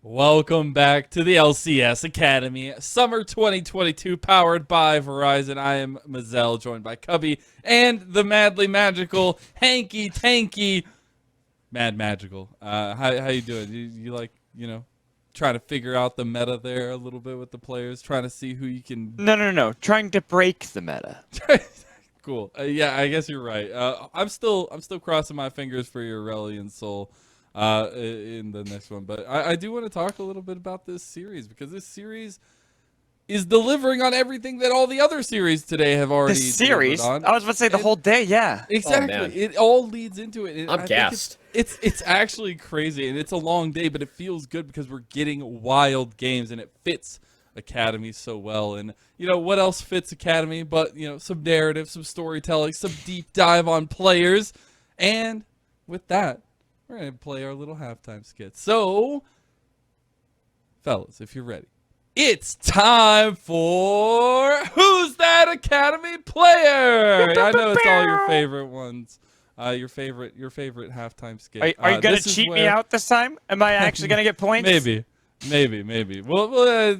Welcome back to the LCS Academy, Summer 2022, powered by Verizon. I am Mazel, joined by Cubby and the madly magical Hanky Tanky Mad Magical. How you doing? You like, trying to figure out the meta there a little bit with the players, trying to see who you can... No. Trying to break the meta. Cool. Yeah, I guess you're right. I'm still crossing my fingers for your Aurelian Soul in the next one, but I do want to talk a little bit about this series because this series is delivering on everything that all the other series today have already delivered on. I was about to say the whole day, yeah. Exactly. Oh, it all leads into it. I'm gassed. It's actually crazy, and it's a long day, but it feels good because we're getting wild games, and it fits Academy so well. And what else fits Academy but some narrative, some storytelling, some deep dive on players. And with that, we're gonna play our little halftime skit. So fellas, if you're ready, it's time for Who's That Academy Player? I know it's all your favorite ones. Your favorite halftime skit. Are you gonna cheat me out this time? Am I actually gonna get points? Maybe. Well,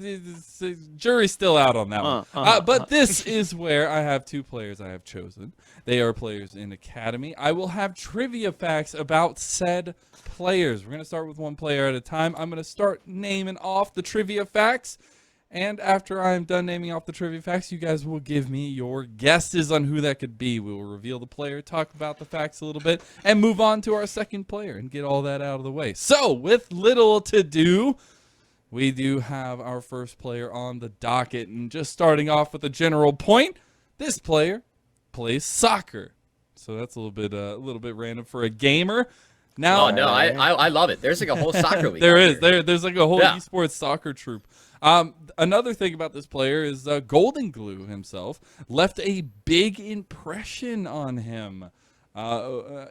jury's still out on that one. But this is where I have two players I have chosen. They are players in Academy. I will have trivia facts about said players. We're going to start with one player at a time. I'm going to start naming off the trivia facts. And after I'm done naming off the trivia facts, you guys will give me your guesses on who that could be. We will reveal the player, talk about the facts a little bit, and move on to our second player and get all that out of the way. So, with little to do, we do have our first player on the docket, and just starting off with a general point, this player plays soccer. So that's a little bit random for a gamer. Now, Oh no, I love it. There's like a whole soccer league. There's like a whole Yeah. esports soccer troupe. Another thing about this player is Golden Glue himself left a big impression on him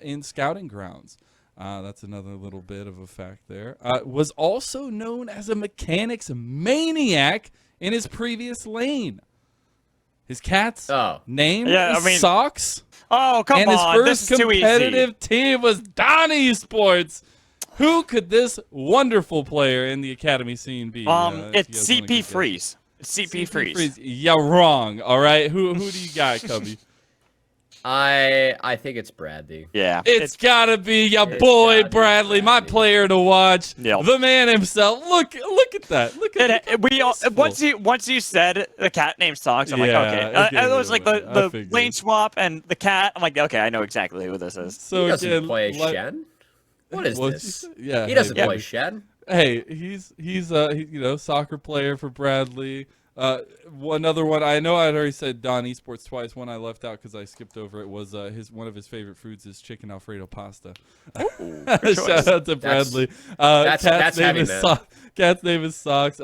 in scouting grounds. That's another little bit of a fact there. Was also known as a mechanics maniac in his previous lane. His cat's name is Socks. Oh, come on. And his first this is too easy. competitive team was Donnie Sports. Who could this wonderful player in the Academy scene be? It's CP Freeze. It's CP Freeze. Yeah, wrong. All right. Who do you got, Cubby? I think it's Bradley. Yeah. It's gotta be your boy Bradley, my player to watch. Yep. The man himself. Look at that. Look at that. Once you said the cat named Socks, I'm like, okay. It was like the lane swap and the cat. I'm like, okay, I know exactly who this is. So He doesn't again, play Shen. What is this? Yeah, he doesn't play Shen. Hey, he's soccer player for Bradley. Another one, I know I'd already said Don Esports twice. One I left out because I skipped over it was one of his favorite foods is chicken Alfredo pasta. Shout out to Bradley. That's heavy, man. Cat's name is Socks.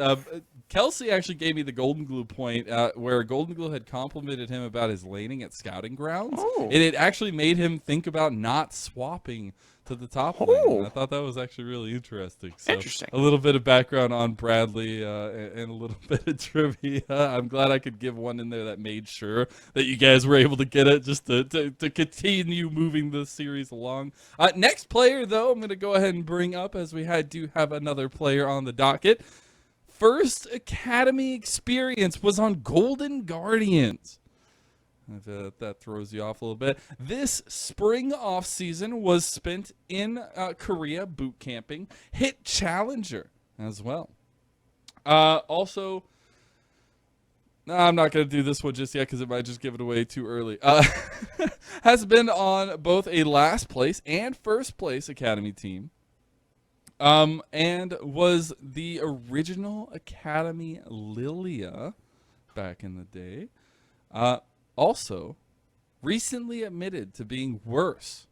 Kelsey actually gave me the Golden Glue point where Golden Glue had complimented him about his laning at scouting grounds. And it actually made him think about not swapping to the top lane. I thought that was actually really interesting. So Interesting. A little bit of background on Bradley and a little bit of trivia. I'm glad I could give one in there that made sure that you guys were able to get it just to continue moving the series along. Next player, though, I'm going to go ahead and bring up as we do have another player on the docket. First Academy experience was on Golden Guardians. If that throws you off a little bit. This spring off season was spent in Korea boot camping. Hit Challenger as well. Also, I'm not going to do this one just yet because it might just give it away too early. Has been on both a last place and first place Academy team. And was the original Academy Lilia back in the day. Also, recently admitted to being worse.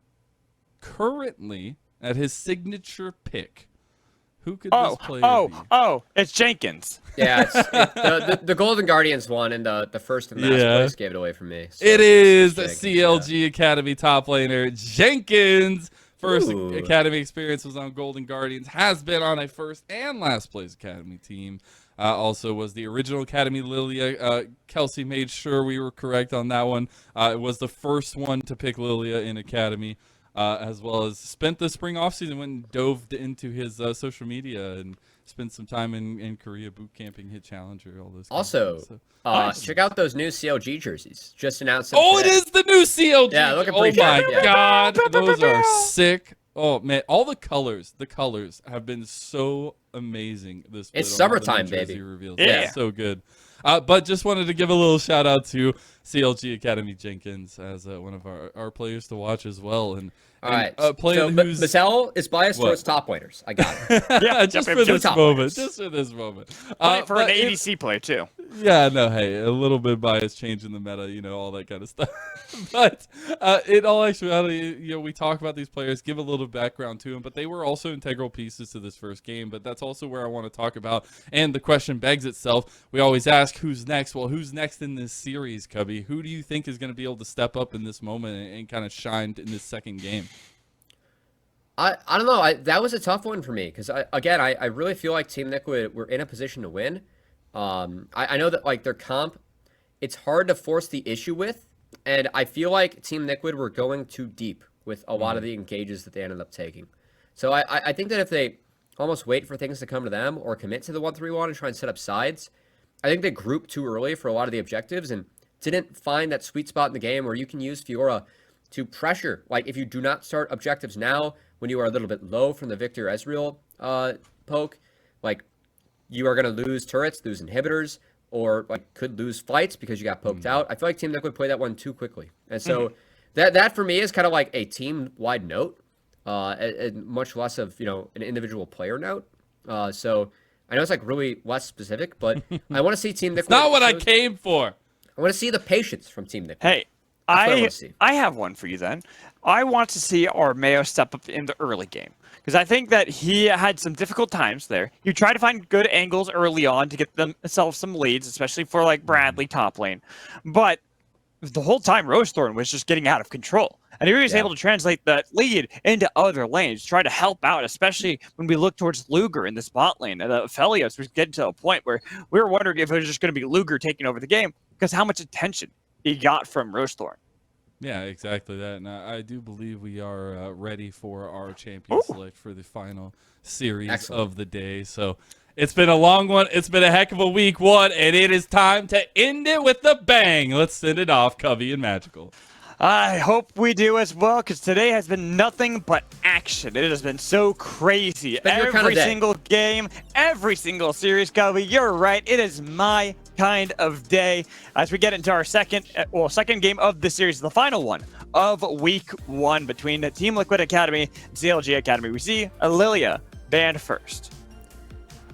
Currently at his signature pick. Who could this player be? It's Jenkins. Yeah, the Golden Guardians won, and the first and last place gave it away from me. So it is the CLG Academy top laner, Jenkins. First Academy experience was on Golden Guardians. Has been on a first and last place Academy team. Also was the original Academy Lilia. Kelsey made sure we were correct on that one. It was the first one to pick Lilia in Academy. as well as spent the spring offseason, went and dove into his social media and spent some time in Korea boot camping, hit Challenger, all those. Also, Nice. check out those new CLG jerseys. Just announced. Oh, it is the new CLG. Yeah, looking oh pretty my sharp, yeah. God, those are sick. Oh man, all the colors have been so amazing. This It's split on all the summertime, new jersey baby. reveals. Yeah. So good. But just wanted to give a little shout out to CLG Academy Jenkins as one of our players to watch as well. And All right. playing So who's Mattel is biased What? towards top waiters. I got it. Yeah, just yep, for yep, this top moment. players. Just for this moment. For an but it- ADC player too. Yeah, no, hey, a little bit biased, changing the meta, all that kind of stuff. But in all actuality, we talk about these players, give a little background to them, but they were also integral pieces to this first game. But that's also where I want to talk about. And the question begs itself. We always ask, who's next? Well, who's next in this series, Cubby? Who do you think is going to be able to step up in this moment and kind of shine in this second game? I don't know. That was a tough one for me because I really feel like Team Liquid were in a position to win. I know that like their comp, it's hard to force the issue with, and I feel like Team Liquid were going too deep with a lot of the engages that they ended up taking. So I think that if they almost wait for things to come to them or commit to the 1-3-1 and try and set up sides, I think they grouped too early for a lot of the objectives and didn't find that sweet spot in the game where you can use Fiora to pressure. Like if you do not start objectives now when you are a little bit low from the Victor Ezreal poke, like you are going to lose turrets, lose inhibitors, or like could lose fights because you got poked out. I feel like Team Liquid played that one too quickly. And so that for me is kind of like a team-wide note, and much less of, an individual player note. So I know it's like really less specific, but I want to see Team Liquid. Not what I came for. I want to see the patience from Team Liquid. Hey, That's what I wanna see. I have one for you then. I want to see Armeo step up in the early game because I think that he had some difficult times there. He tried to find good angles early on to get themselves some leads, especially for like Bradley top lane. But the whole time Rosethorn was just getting out of control. And he was able to translate that lead into other lanes, try to help out, especially when we look towards Luger in this bot lane. And Felios was getting to a point where we were wondering if it was just going to be Luger taking over the game because how much attention he got from Rosethorn. Yeah, exactly that. And I do believe we are ready for our champion select for the final series of the day. So it's been a long one. It's been a heck of a week one, and it is time to end it with a bang. Let's send it off, Cubby and Magical. I hope we do as well, because today has been nothing but action. It has been so crazy. Every single game, every single series, Cubby, you're right. It is my kind of day. As we get into our second game of the series, the final one of week one between Team Liquid Academy and CLG Academy. We see Lilia banned first.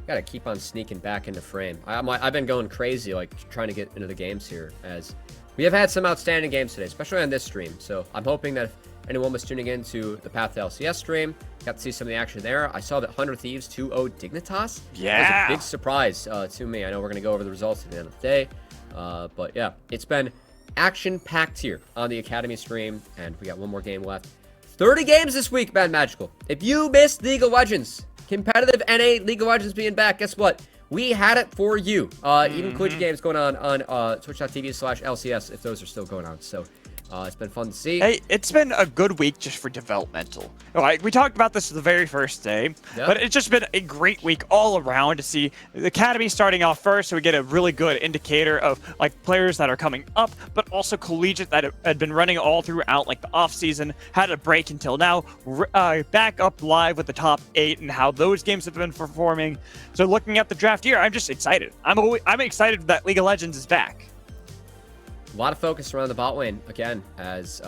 Gotta keep on sneaking back into frame. I've been going crazy, like trying to get into the games here, as we have had some outstanding games today, especially on this stream. So I'm hoping that if anyone was tuning into the Path to LCS stream, got to see some of the action there. I saw that 100 Thieves 2-0 Dignitas. Yeah. That was a big surprise to me. I know we're going to go over the results at the end of the day. But yeah, it's been action-packed here on the Academy stream, and we got one more game left. 30 games this week, Bad Magical. If you missed League of Legends, competitive NA League of Legends being back, guess what? We had it for you. Even CLG games going on twitch.tv/LCS if those are still going on. So it's been fun to see. Hey, it's been a good week just for developmental. Like, we talked about this the very first day, but it's just been a great week all around to see the Academy starting off first, so we get a really good indicator of like players that are coming up, but also collegiate that had been running all throughout like the off season, had a break until now, back up live with the top 8 and how those games have been performing. So looking at the draft year, I'm just excited. I'm excited that League of Legends is back. A lot of focus around the bot lane, again, as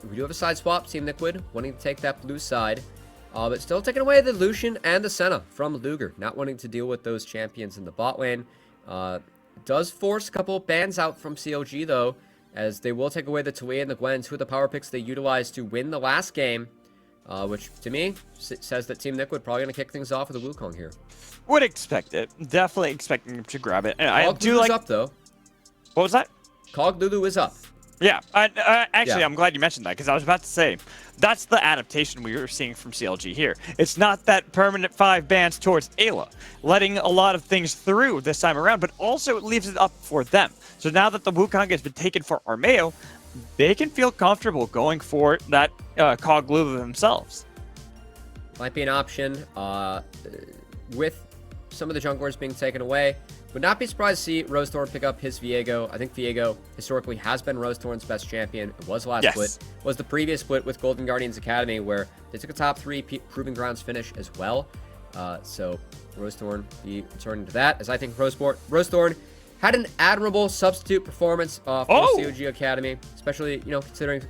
we do have a side swap. Team Liquid wanting to take that blue side, but still taking away the Lucian and the Senna from Luger, not wanting to deal with those champions in the bot lane. Does force a couple of bans out from CLG, though, as they will take away the Talia and the Gwen, two of the power picks they utilized to win the last game, which, to me, says that Team Liquid probably going to kick things off with a Wukong here. Would expect it. Definitely expecting him to grab it. And I do Lulu's like... up, though. What was that? Cog Lulu is up. Yeah, actually, I'm glad you mentioned that, because I was about to say, that's the adaptation we were seeing from CLG here. It's not that permanent 5 bans towards Ayla, letting a lot of things through this time around, but also it leaves it up for them. So now that the Wukong has been taken for Armeo, they can feel comfortable going for that Cog Lulu themselves. Might be an option with some of the junglers being taken away. Would not be surprised to see Rosethorn pick up his Viego. I think Viego historically has been Rosethorn's best champion. It was last split. Was the previous split with Golden Guardians Academy where they took a top 3 Proving Grounds finish as well. So Rosethorn be returning to that, as I think Rosethorn had an admirable substitute performance for CLG Academy, especially, considering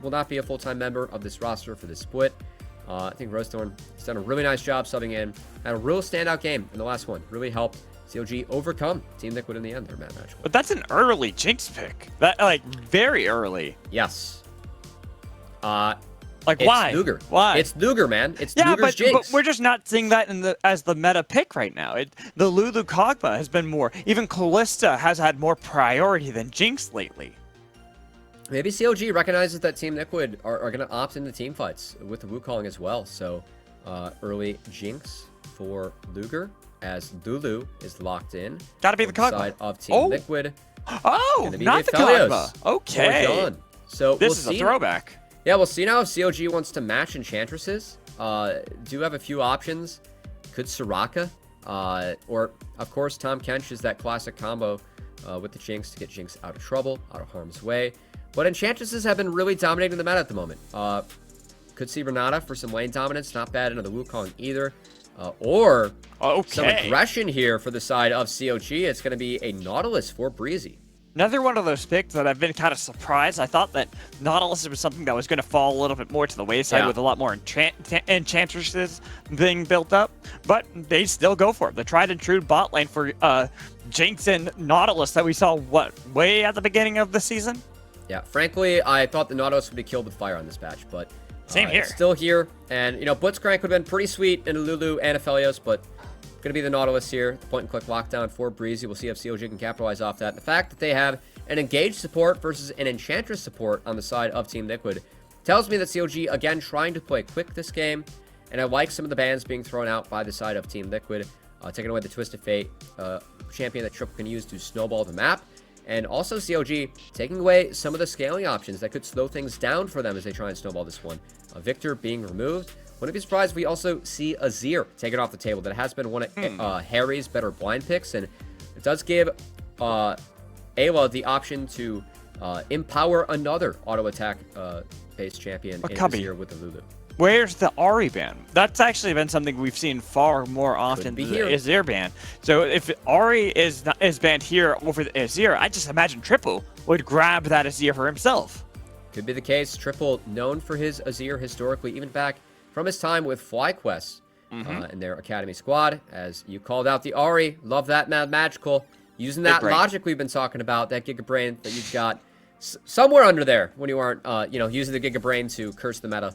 will not be a full-time member of this roster for this split. I think Rosethorn has done a really nice job subbing in. Had a real standout game in the last one. Really helped CLG overcome Team Liquid in the end. Their match. But that's an early Jinx pick. That very early. Yes. Why? Luger. Why? It's Luger, man. It's Luger's Jinx. But we're just not seeing that as the meta pick right now. The Lulu Kog'Maw has been more. Even Kalista has had more priority than Jinx lately. Maybe CLG recognizes that Team Liquid are going to opt into team fights with the Wukong as well. So early Jinx for Luger as Lulu is locked in. Gotta be the Kog'Maw. Side of Team Liquid. Oh, not the Kog'Maw. Okay. So this is a throwback. Yeah, we'll see now if CLG wants to match Enchantresses. Do have a few options. Could Soraka, or of course Tom Kench is that classic combo with the Jinx to get Jinx out of trouble, out of harm's way. But Enchantresses have been really dominating the meta at the moment. Could see Renata for some lane dominance, not bad into the Wukong either. Or some aggression here for the side of CLG. It's going to be a Nautilus for Breezy. Another one of those picks that I've been kind of surprised. I thought that Nautilus was something that was going to fall a little bit more to the wayside with a lot more Enchantresses being built up. But they still go for it. The tried and true bot lane for Jinx and Nautilus that we saw, way at the beginning of the season? Yeah, frankly, I thought the Nautilus would be killed with fire on this patch, but same here. It's still here. And, Blitzcrank would have been pretty sweet in Lulu and Aphelios, but going to be the Nautilus here. The point-and-click lockdown for Breezy. We'll see if CLG can capitalize off that. The fact that they have an engaged support versus an Enchantress support on the side of Team Liquid tells me that CLG, again, trying to play quick this game. And I like some of the bans being thrown out by the side of Team Liquid. Taking away the Twisted Fate champion that Triple can use to snowball the map. And also CLG taking away some of the scaling options that could slow things down for them as they try and snowball this one. Victor being removed. Wouldn't be surprised if we also see Azir taken off the table. That has been one of Harry's better blind picks. And it does give Ayla the option to empower another auto attack based champion in Azir with the Lulu. Where's the Ahri ban? That's actually been something we've seen far more often than the Azir ban. So if Ahri is banned here over the Azir, I just imagine Triple would grab that Azir for himself. Could be the case. Triple known for his Azir historically, even back from his time with FlyQuest in their Academy squad. As you called out the Ahri, love that Mad Magical. Using that logic we've been talking about, that Giga Brain that you've got somewhere under there when you aren't, using the Giga Brain to curse the meta.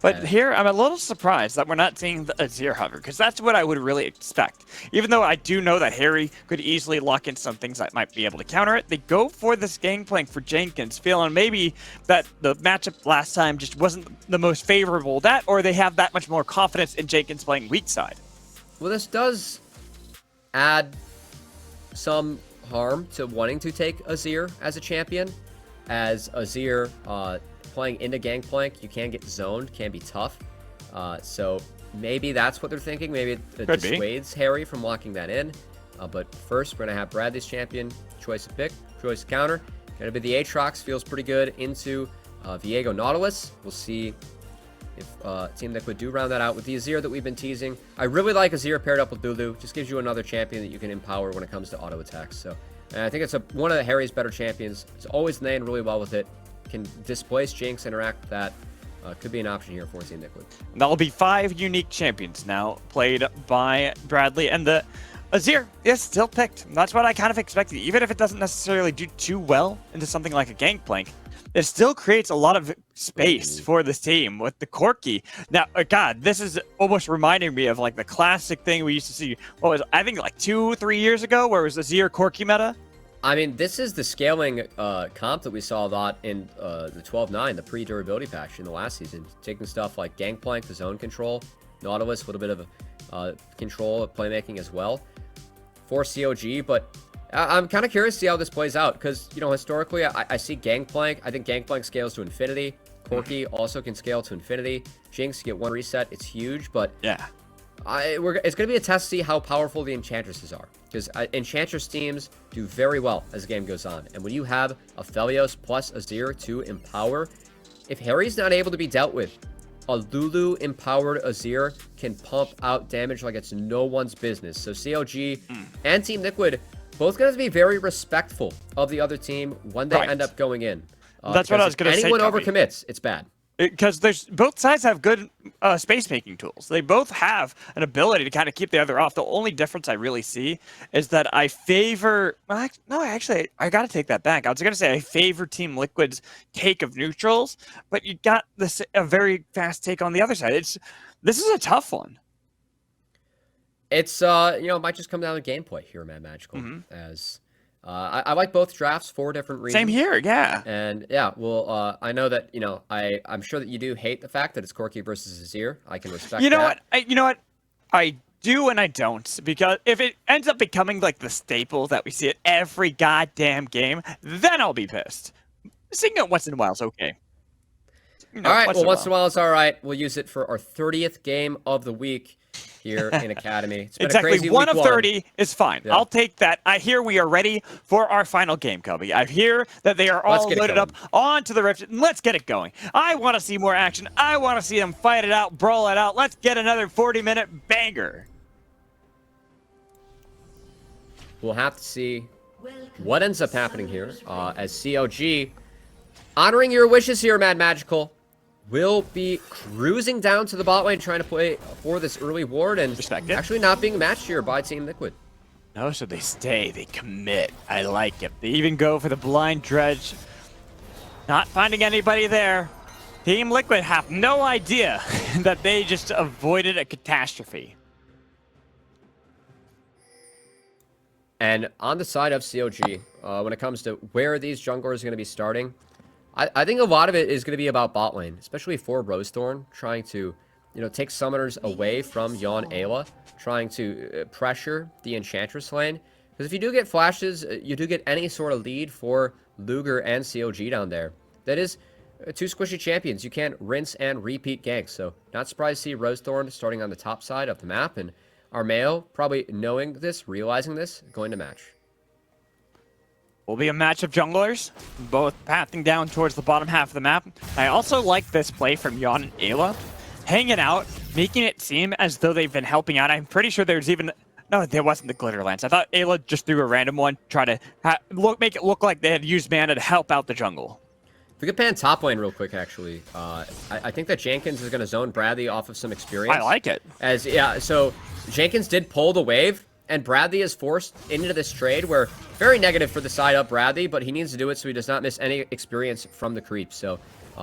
But here, I'm a little surprised that we're not seeing the Azir hover, because that's what I would really expect. Even though I do know that Harry could easily lock in some things that might be able to counter it, they go for this gangplank for Jenkins, feeling maybe that the matchup last time just wasn't the most favorable, or they have that much more confidence in Jenkins playing weak side. Well, this does add some harm to wanting to take Azir as a champion, as Azir playing into Gangplank, you can get zoned, can be tough. So maybe that's what they're thinking. Maybe it dissuades Harry from locking that in. But first, we're going to have Bradley's champion, choice of pick, choice of counter. Going to be the Aatrox, feels pretty good into Viego Nautilus. We'll see if Team Liquid do round that out with the Azir that we've been teasing. I really like Azir paired up with Lulu. Just gives you another champion that you can empower when it comes to auto attacks. So and I think it's one of Harry's better champions. It's always laying really well with it. Can displace Jinx, interact with that. Could be an option here for Team Liquid. That'll be 5 unique champions now played by Bradley, and the Azir is still picked. That's what I kind of expected. Even if it doesn't necessarily do too well into something like a Gangplank, it still creates a lot of space for this team with the Corki. Now, God, this is almost reminding me of like the classic thing we used to see. What was I think like 2-3 years ago, where it was Azir Corki meta. I mean, this is the scaling comp that we saw a lot in the 12-9, the pre-durability patch in the last season. Taking stuff like Gangplank, the zone control, Nautilus, a little bit of control of playmaking as well for CLG. But I'm kind of curious to see how this plays out because, you know, historically, I see Gangplank. I think Gangplank scales to infinity. Corki also can scale to infinity. Jinx, get one reset. It's huge, but Yeah. it's going to be a test to see how powerful the Enchantresses are because Enchantress teams do very well as the game goes on. And when you have a Felios plus Azir to empower, if Harry's not able to be dealt with, a Lulu empowered Azir can pump out damage like it's no one's business. So CLG and Team Liquid both going to be very respectful of the other team when they end up going in. That's what I was going to say. Anyone overcommits, it's bad. Because both sides have good space making tools. They both have an ability to kind of keep the other off. The only difference I really see is that I favor. No, actually, I got to take that back. I was going to say I favor Team Liquid's take of neutrals, but you got a very fast take on the other side. This is a tough one. It's it might just come down to gameplay here, man. Magical as. I like both drafts for different reasons. Same here, yeah. And yeah, well, I know that I'm sure that you do hate the fact that it's Corki versus Azir. I can respect that. You know what? I do and I don't, because if it ends up becoming like the staple that we see at every goddamn game, then I'll be pissed. Seeing it once in a while is okay. All right, well, once in a while it's all right. We'll use it for our 30th game of the week here in Academy. It's been exactly. a crazy One week of 30 is fine. Yeah. I'll take that. I hear we are ready for our final game, Kobe. I hear that they are all loaded up onto the Rift. Let's get it going. I want to see more action. I want to see them fight it out, brawl it out. Let's get another 40-minute banger. We'll have to see what ends up happening here as CLG, honoring your wishes here, Mad Magical, will be cruising down to the bot lane trying to play for this early ward and actually not being matched here by Team Liquid. No, so they stay, they commit. I like it. They even go for the blind dredge. Not finding anybody there. Team Liquid have no idea that they just avoided a catastrophe. And on the side of CLG, when it comes to where these junglers are going to be starting, I think a lot of it is going to be about bot lane, especially for Rosethorn, trying to, take summoners away from Yon Ayla, trying to pressure the Enchantress lane. Because if you do get flashes, you do get any sort of lead for Luger and CLG down there. That is two squishy champions. You can't rinse and repeat ganks. So not surprised to see Rosethorn starting on the top side of the map. And Armeo, probably knowing this, realizing this, going to match. Will be a match of junglers, both pathing down towards the bottom half of the map. I also like this play from Yon and Ayla, hanging out, making it seem as though they've been helping out. I'm pretty sure there's even... No, there wasn't the glitter lance. I thought Ayla just threw a random one, try to make it look like they had used mana to help out the jungle. If we could pan top lane real quick, actually, I think that Jenkins is going to zone Bradley off of some experience. I like it. So Jenkins did pull the wave, and Bradley is forced into this trade where very negative for the side up Bradley, but he needs to do it so he does not miss any experience from the creep. So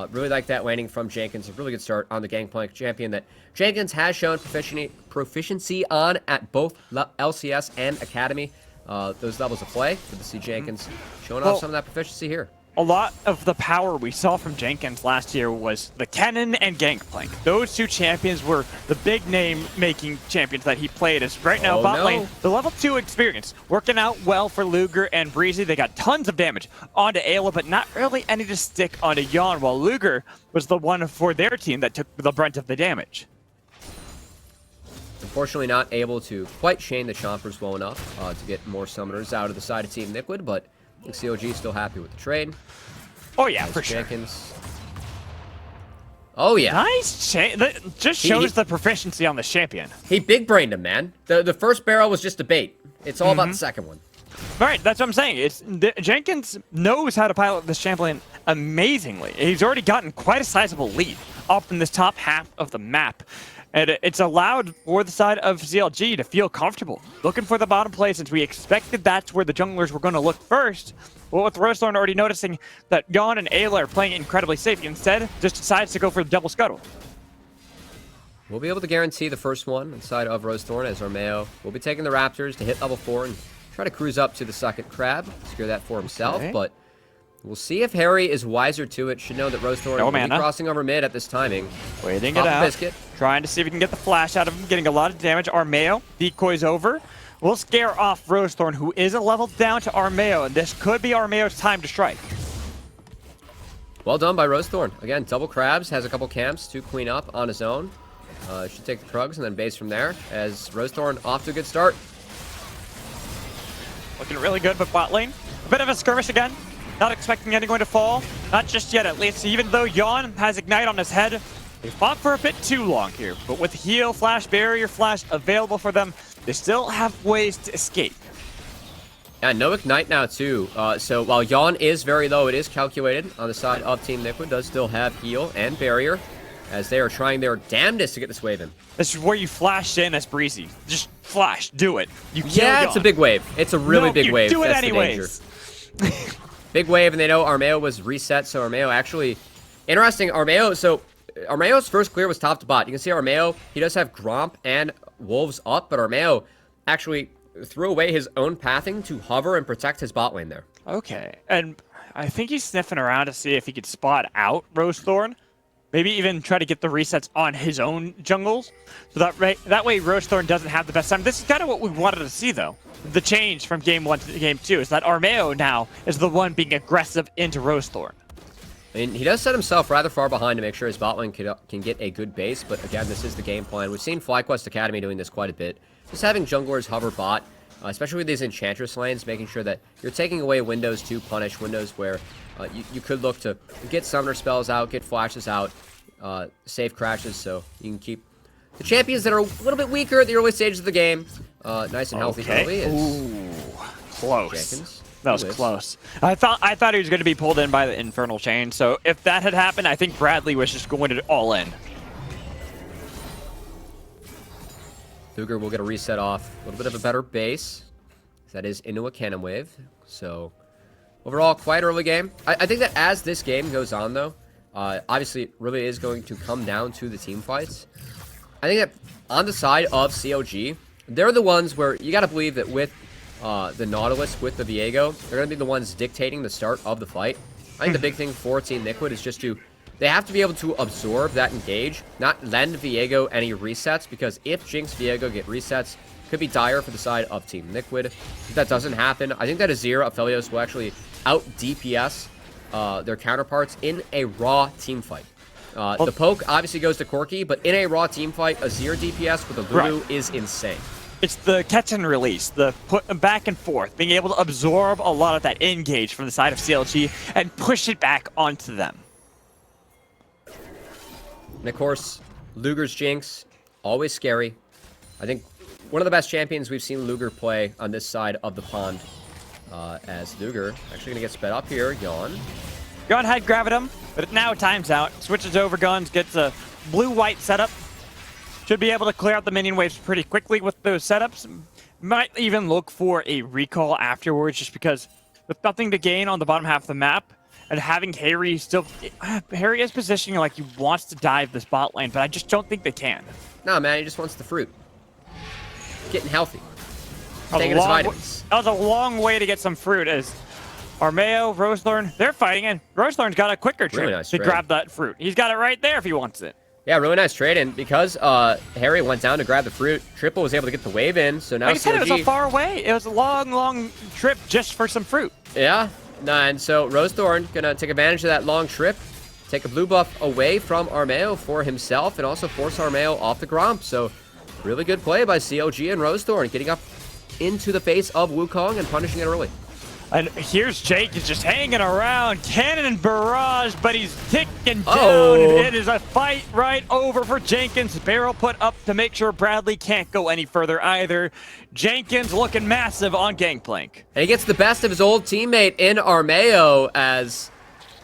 really like that landing from Jenkins. A really good start on the Gangplank champion that Jenkins has shown proficiency on at both LCS and Academy. Those levels of play. Good to see Jenkins showing off some of that proficiency here. A lot of the power we saw from Jenkins last year was the Cannon and Gangplank. Those two champions were the big name-making champions that he played as. Right now, bot lane, the level 2 experience, working out well for Luger and Breezy. They got tons of damage onto Ayla, but not really any to stick onto Yon, while Luger was the one for their team that took the brunt of the damage. Unfortunately, not able to quite chain the Chompers well enough to get more summoners out of the side of Team Liquid, but I think CLG is still happy with the trade. Oh, yeah, for Jenkins. Oh, yeah. Nice. That just shows the proficiency on the champion. He big-brained him, man. The first barrel was just a bait. It's all about the second one. Right, that's what I'm saying. Jenkins knows how to pilot this champion amazingly. He's already gotten quite a sizable lead up in this top half of the map. And it's allowed for the side of CLG to feel comfortable, looking for the bottom play, since we expected that's where the junglers were going to look first. Well, with Rosethorn already noticing that Yon and Ayla are playing incredibly safe, he instead just decides to go for the double scuttle. We'll be able to guarantee the first one inside of Rosethorn as Armeo will be taking the Raptors to hit level 4 and try to cruise up to the second crab, secure that for himself, but we'll see if Harry is wiser to it. Should know that Rosethorn will be crossing over mid at this timing. Waiting it out. Trying to see if we can get the flash out of him, getting a lot of damage. Armeo decoys over. will scare off Rosethorn, who is a level down to Armeo, and this could be Armeo's time to strike. Well done by Rosethorn. Again, double crabs, has a couple camps to clean up on his own. Should take the Krugs and then base from there, as Rosethorn off to a good start. Looking really good with bot lane. A bit of a skirmish again. Not expecting anyone to fall. Not just yet, at least. Even though Yawn has Ignite on his head, they fought for a bit too long here. But with heal, flash, barrier, flash available for them, they still have ways to escape. Yeah, no Ignite now, too. So while Yawn is very low, it is calculated on the side of Team Liquid. Does still have heal and barrier, as they are trying their damnedest to get this wave in. This is where you flash in as Breezy. Just flash, do it. You kill Yeah, Yawn. it's a big wave. It's a really big wave. Do it That's anyways. the danger. Big wave, and they know Armeo was reset, so Armeo actually... Interesting, Armeo's first clear was top to bot. You can see Armeo, he does have Gromp and Wolves up, but Armeo actually threw away his own pathing to hover and protect his bot lane there. Okay, and I think he's sniffing around to see if he could spot out Rosethorn. Maybe even try to get the resets on his own jungles. So that way Rosethorn doesn't have the best time. This is kind of what we wanted to see, though. The change from game 1 to game 2 is that Armeo now is the one being aggressive into Rosethorn. I mean, he does set himself rather far behind to make sure his bot lane can get a good base, but again, this is the game plan. We've seen FlyQuest Academy doing this quite a bit. Just having junglers hover bot, especially with these Enchantress lanes, making sure that you're taking away windows to punish, windows where you could look to get summoner spells out, get flashes out, save crashes, so you can keep the champions that are a little bit weaker at the early stages of the game nice and healthy. Okay. Early. Ooh, close. Jenkins. That was close. I thought he was going to be pulled in by the Infernal Chain, so if that had happened, I think Bradley was just going to all in. Luger will get a reset off. A little bit of a better base. That is into a cannon wave. So, overall, quite early game. I think that as this game goes on, though, obviously it really is going to come down to the team fights. I think that on the side of CLG, they're the ones where you got to believe that with the Nautilus, with the Viego, they're going to be the ones dictating the start of the fight. I think the big thing for Team Liquid is just they have to be able to absorb that engage, not lend Viego any resets, because if Jinx Viego get resets, it could be dire for the side of Team Liquid. If that doesn't happen, I think that Azir Aphelios will actually out DPS their counterparts in a raw team fight. The poke obviously goes to Corki, but in a raw team fight, Azir DPS with a Lulu is insane. It's the catch and release, the put back and forth, being able to absorb a lot of that engage from the side of CLG and push it back onto them. And of course, Luger's Jinx, always scary. I think one of the best champions we've seen Luger play on this side of the pond. As Luger actually going to get sped up here. Yawn. Yawn had Gravitum, but now time's out. Switches over guns, gets a blue-white setup. Should be able to clear out the minion waves pretty quickly with those setups. Might even look for a recall afterwards, just because with nothing to gain on the bottom half of the map, and having Harry still... Harry is positioning like he wants to dive this bot lane, but I just don't think they can. Nah, man, he just wants the fruit. Getting healthy. Taking his vitamins. That was a long way to get some fruit, as Armeo, Rosethorn, they're fighting, and Rosethorn's got a quicker trip Really nice to trade. grab that fruit. He's got it right there if he wants it. Yeah, really nice trade, and because Harry went down to grab the fruit, Triple was able to get the wave in, so now Like I said, it was CLG... a far away. It was a long, long trip just for some fruit. Yeah, and so Rosethorn gonna take advantage of that long trip, take a blue buff away from Armeo for himself, and also force Armeo off the Gromp. So, really good play by CLG and Rosethorn, getting up into the face of Wukong and punishing it early. And here's Jake is just hanging around, cannon and barrage, but he's ticking down. Oh. It is a fight right over for Jenkins. Barrel put up to make sure Bradley can't go any further either. Jenkins looking massive on Gangplank. And he gets the best of his old teammate in Armeo, as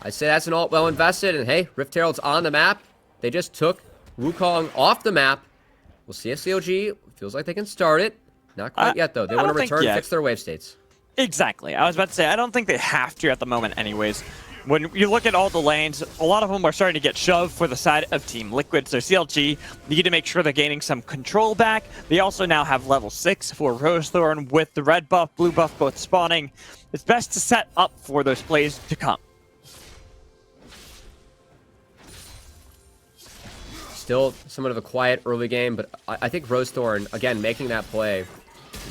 I say that's an ult well invested, and hey, Rift Herald's on the map. They just took Wukong off the map. We'll see if CLG feels like they can start it. Not quite yet, though. They want to return and fix their wave states. Exactly. I was about to say, I don't think they have to at the moment anyways. When you look at all the lanes, a lot of them are starting to get shoved for the side of Team Liquid. So CLG need to make sure they're gaining some control back. They also now have level 6 for Rosethorn with the red buff, blue buff both spawning. It's best to set up for those plays to come. Still somewhat of a quiet early game, but I think Rosethorn, again, making that play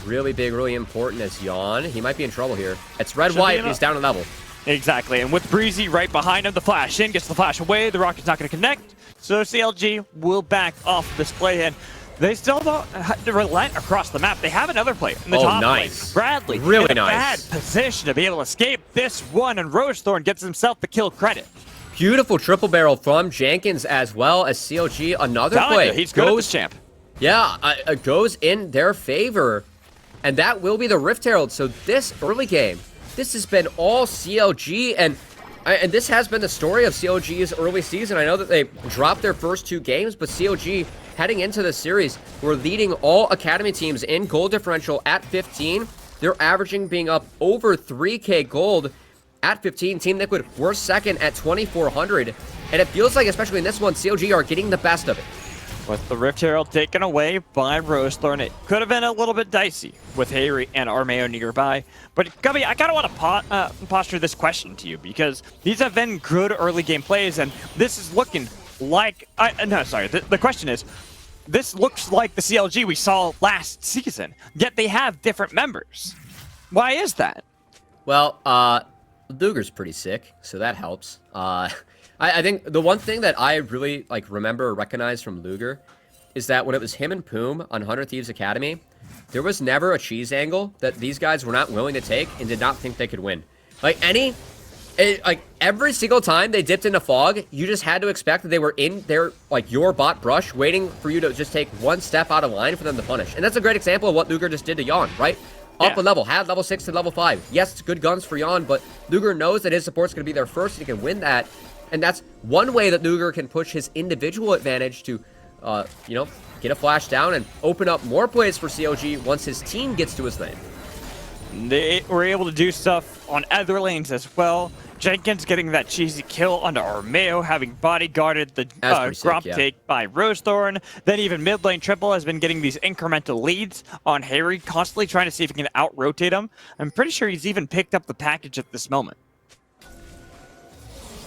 really big, really important as Yawn. He might be in trouble here. It's red-white, he's down a level. Exactly, and with Breezy right behind him, the flash in, gets the flash away, the rocket's not going to connect, so CLG will back off this play, and they still don't relent across the map. They have another player in the top nice. lane, Bradley, Really in a nice. bad position to be able to escape this one, and Rosethorn gets himself the kill credit. Beautiful triple barrel from Jenkins as well as CLG. Another play. He's good at this champ. Yeah, goes in their favor, and that will be the Rift Herald. So this early game, this has been all CLG, and this has been the story of CLG's early season. I know that they dropped their first 2 games, but CLG heading into the series were leading all Academy teams in gold differential at 15. They're averaging being up over 3K gold at 15. Team Liquid were second at 2,400, and it feels like, especially in this one, CLG are getting the best of it. With the Rift Herald taken away by Rosethorn, it could have been a little bit dicey with Harry and Armeo nearby. But Gubby, I kind of want to posture this question to you, because these have been good early game plays, and this is looking like... The question is, this looks like the CLG we saw last season, yet they have different members. Why is that? Well, Luger's pretty sick, so that helps. I think the one thing that I really remember or recognize from Luger is that when it was him and Poom on 100 Thieves Academy, there was never a cheese angle that these guys were not willing to take and did not think they could win. Every single time they dipped into fog, you just had to expect that they were in their your bot brush, waiting for you to just take one step out of line for them to punish. And that's a great example of what Luger just did to Yawn, right? Up a level, had level 6 to level 5. Yes, it's good guns for Yawn, but Luger knows that his support's going to be there first and he can win that. And that's one way that Luger can push his individual advantage to, get a flash down and open up more plays for CLG once his team gets to his lane. They were able to do stuff on other lanes as well. Jenkins getting that cheesy kill onto Armeo, having bodyguarded the Gromp take by Rosethorn. Then even mid lane Triple has been getting these incremental leads on Harry, constantly trying to see if he can out-rotate him. I'm pretty sure he's even picked up the package at this moment.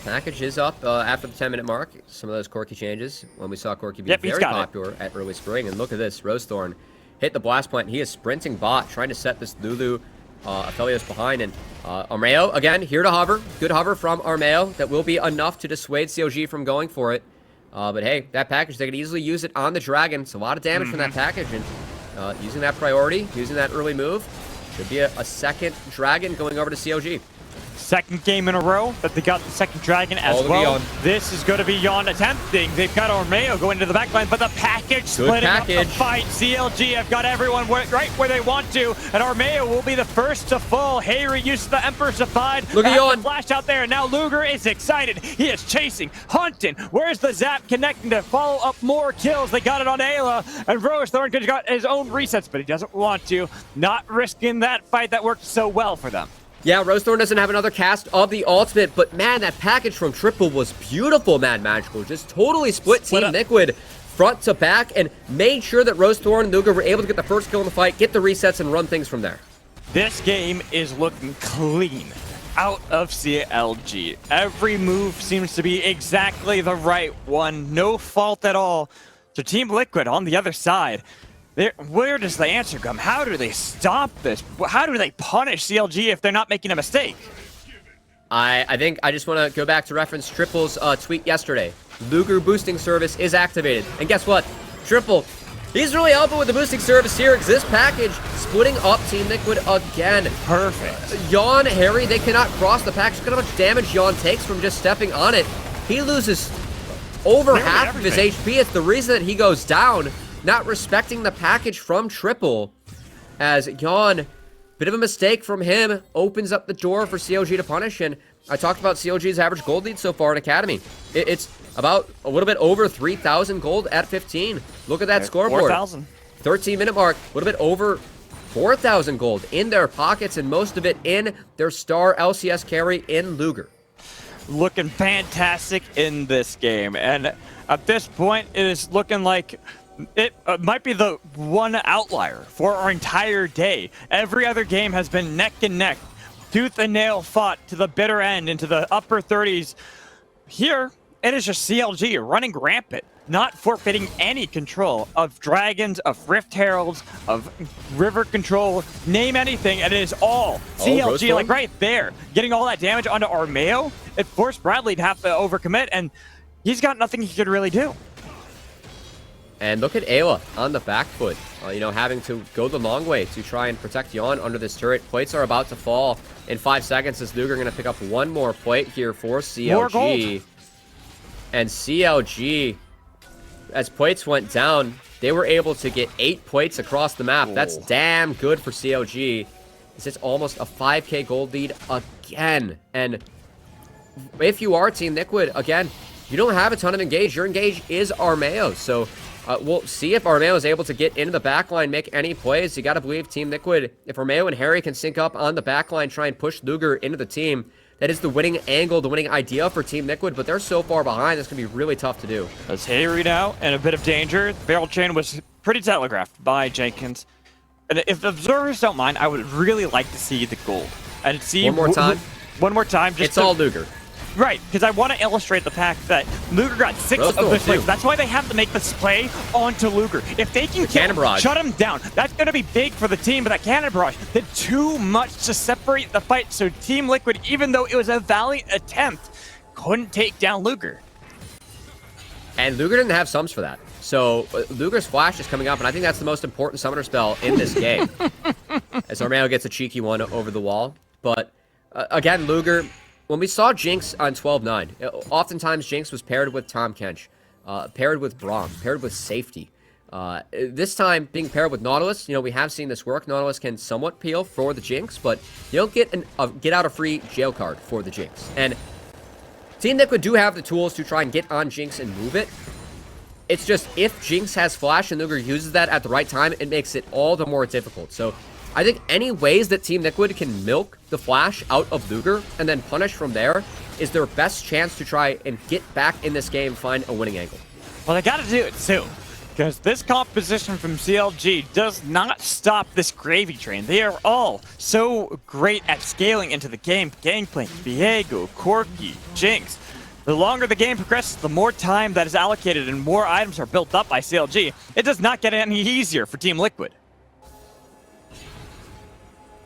Package is up after the 10-minute mark. Some of those Corki changes when we saw Corki be very popular at early spring. And look at this, Rosethorn hit the blast point. He is sprinting bot, trying to set this Lulu Aphelios behind. And Armeo, again, here to hover. Good hover from Armeo. That will be enough to dissuade CLG from going for it. But hey, that package, they could easily use it on the Dragon. It's a lot of damage from that package. And using that priority, using that early move, should be a second Dragon going over to CLG. Second game in a row that they got the second Dragon as well. This is going to be Yawn attempting. They've got Armeo going to the backline, but the package splitting up the fight. CLG have got everyone right where they want to, and Armeo will be the first to fall. Harry uses the Emperor's Divide. Look at Yawn. Flash out there, and now Luger is excited. He is chasing, hunting. Where's the zap connecting to follow up more kills? They got it on Ayla, and Rosethorn could have got his own resets, but he doesn't want to. Not risking that fight that worked so well for them. Yeah, Rosethorn doesn't have another cast of the ultimate, but man, that package from Triple was beautiful, Mad Magical. Just totally split Team Liquid front to back and made sure that Rosethorn and Luger were able to get the first kill in the fight, get the resets, and run things from there. This game is looking clean out of CLG. Every move seems to be exactly the right one. No fault at all. So Team Liquid on the other side, where does the answer come? How do they stop this? How do they punish CLG if they're not making a mistake? I think I just want to go back to reference Triple's tweet yesterday. Luger boosting service is activated. And guess what? Triple, he's really helping with the boosting service here. This package splitting up Team Liquid again. Perfect. Yawn, Harry, they cannot cross the package. Look at how much damage Yawn takes from just stepping on it. He loses over half of his HP. It's the reason that he goes down. Not respecting the package from Triple, as Yawn, bit of a mistake from him, opens up the door for CLG to punish. And I talked about CLG's average gold lead so far in Academy. It's about a little bit over 3,000 gold at 15. Look at that scoreboard. 4,000. 13-minute mark, a little bit over 4,000 gold in their pockets, and most of it in their star LCS carry in Luger. Looking fantastic in this game. And at this point, it is looking like it might be the one outlier for our entire day. Every other game has been neck and neck, tooth and nail fought to the bitter end into the upper 30s. Here, it is just CLG running rampant. not forfeiting any control of dragons, of Rift Heralds, of river control, name anything, and it is all CLG, like right there, getting all that damage onto Armeo. It forced Bradley to have to overcommit, and he's got nothing he could really do. And look at Ayla on the back foot, you know, having to go the long way to try and protect Yon under this turret. Plates are about to fall in 5 seconds as Luger going to pick up one more plate here for CLG. And CLG, as plates went down, they were able to get 8 plates across the map. That's damn good for CLG. It's almost a 5k gold lead again. And if you are Team Liquid, again, you don't have a ton of engage. Your engage is Armeo. So we'll see if Armeo is able to get into the backline, make any plays. You got to believe Team Liquid, if Armeo and Harry can sync up on the backline, try and push Luger into the team, that is the winning angle, the winning idea for Team Liquid, but they're so far behind, it's going to be really tough to do. As Harry now in a bit of danger. The barrel chain was pretty telegraphed by Jenkins. And if the observers don't mind, I would really like to see the gold. And see one more time. One more time. Just all Luger. Right, because I want to illustrate the fact that Luger got 6 of the plays. That's why they have to make this play onto Luger. If they can shut him down, that's going to be big for the team, but that cannon barrage did too much to separate the fight. So Team Liquid, even though it was a valiant attempt, couldn't take down Luger. And Luger didn't have sums for that. So Luger's flash is coming up, and I think that's the most important summoner spell in this game. As Armeo gets a cheeky one over the wall. But again, Luger, when we saw Jinx on 12-9, oftentimes Jinx was paired with Tahm Kench, paired with Braum, paired with Safety. This time, being paired with Nautilus, you know, we have seen this work. Nautilus can somewhat peel for the Jinx, but you'll get a get-out-of-free jail card for the Jinx. And Team Liquid do have the tools to try and get on Jinx and move it. It's just, if Jinx has Flash and Luger uses that at the right time, it makes it all the more difficult. So I think any ways that Team Liquid can milk the Flash out of Luger and then punish from there is their best chance to try and get back in this game, find a winning angle. Well, they got to do it soon, because this composition from CLG does not stop this gravy train. They are all so great at scaling into the game. Gangplank, Viego, Corki, Jinx. The longer the game progresses, the more time that is allocated and more items are built up by CLG. It does not get any easier for Team Liquid.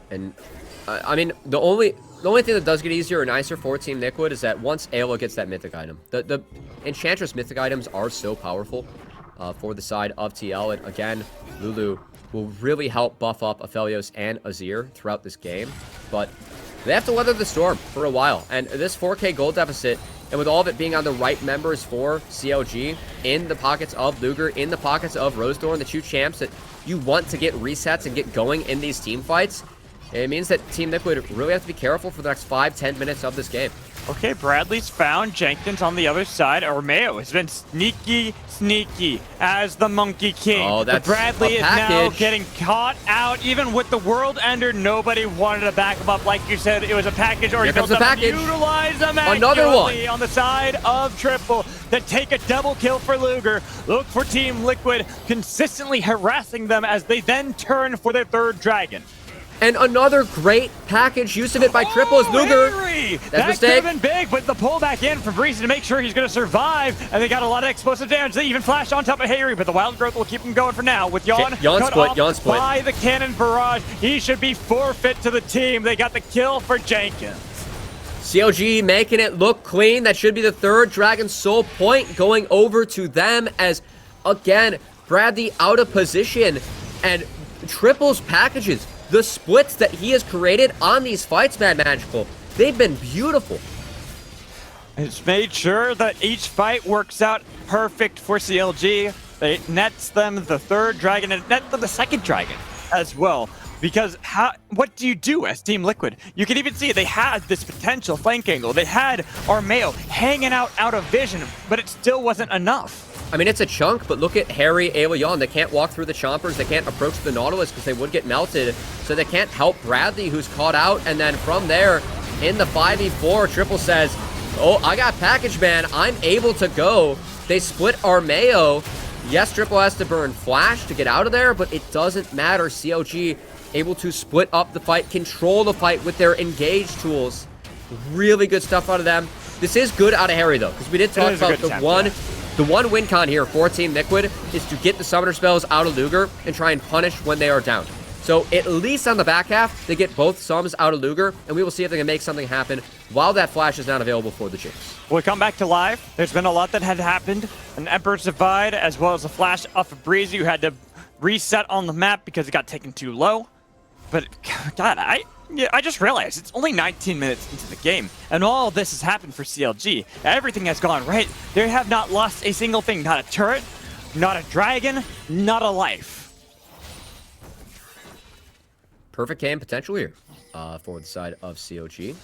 And I mean, the only thing that does get easier or nicer for Team Liquid is that once Ayla gets that mythic item, the Enchantress mythic items are so powerful for the side of TL. And again, Lulu will really help buff up Aphelios and Azir throughout this game. But they have to weather the storm for a while. And this 4k gold deficit, and with all of it being on the right members for CLG, in the pockets of Luger, in the pockets of Rosedorn, the two champs that you want to get resets and get going in these team fights, it means that Team Liquid really have to be careful for the next 5-10 minutes of this game. Okay, Bradley's found Jenkins on the other side. Armeo has been sneaky as the Monkey King. Oh, that's but Bradley a is now package. getting caught out. Even with the World Ender, nobody wanted to back him up. Like you said, it was a package already built up. Utilize them Another one on the side of Triple to take a double kill for Luger. Look for Team Liquid consistently harassing them as they then turn for their third dragon. And another great package use of it by Triple as Luger. Henry! That's that a mistake. could have been big, but the pull back in from Breezy to make sure he's going to survive, and they got a lot of explosive damage. They even flashed on top of Harry, but the Wild Growth will keep him going for now. With Yon cut off by the cannon barrage, he should be forfeit to the team. They got the kill for Jenkins. CLG making it look clean. That should be the third Dragon Soul point going over to them as, again, Bradley out of position. And Triple's packages, the splits that he has created on these fights, Mad Magical, they've been beautiful. It's made sure that each fight works out perfect for CLG. It nets them the third dragon and nets them the second dragon as well. Because what do you do as Team Liquid? You can even see they had this potential flank angle. They had Armeo hanging out of vision, but it still wasn't enough. I mean, it's a chunk, but look at Harry, Ayla, Yon. They can't walk through the Chompers. They can't approach the Nautilus because they would get melted. So they can't help Bradley, who's caught out. And then from there, in the 5v4, Triple says, oh, I got package, man. I'm able to go. They split Armeo. Yes, Triple has to burn Flash to get out of there, but it doesn't matter. CLG able to split up the fight, control the fight with their engage tools. Really good stuff out of them. This is good out of Harry, though, because we did talk about the one The one win con here for Team Liquid is to get the summoner spells out of Luger and try and punish when they are down. So at least on the back half, they get both sums out of Luger, and we will see if they can make something happen while that flash is not available for the Jinx. We come back to live. There's been a lot that had happened. An Emperor's Divide, as well as a flash off of Breezy, who had to reset on the map because it got taken too low. But, God, I just realized it's only 19 minutes into the game, and all this has happened for CLG. Everything has gone right. They have not lost a single thing. Not a turret, not a dragon, not a life. Perfect game potential here for the side of CLG.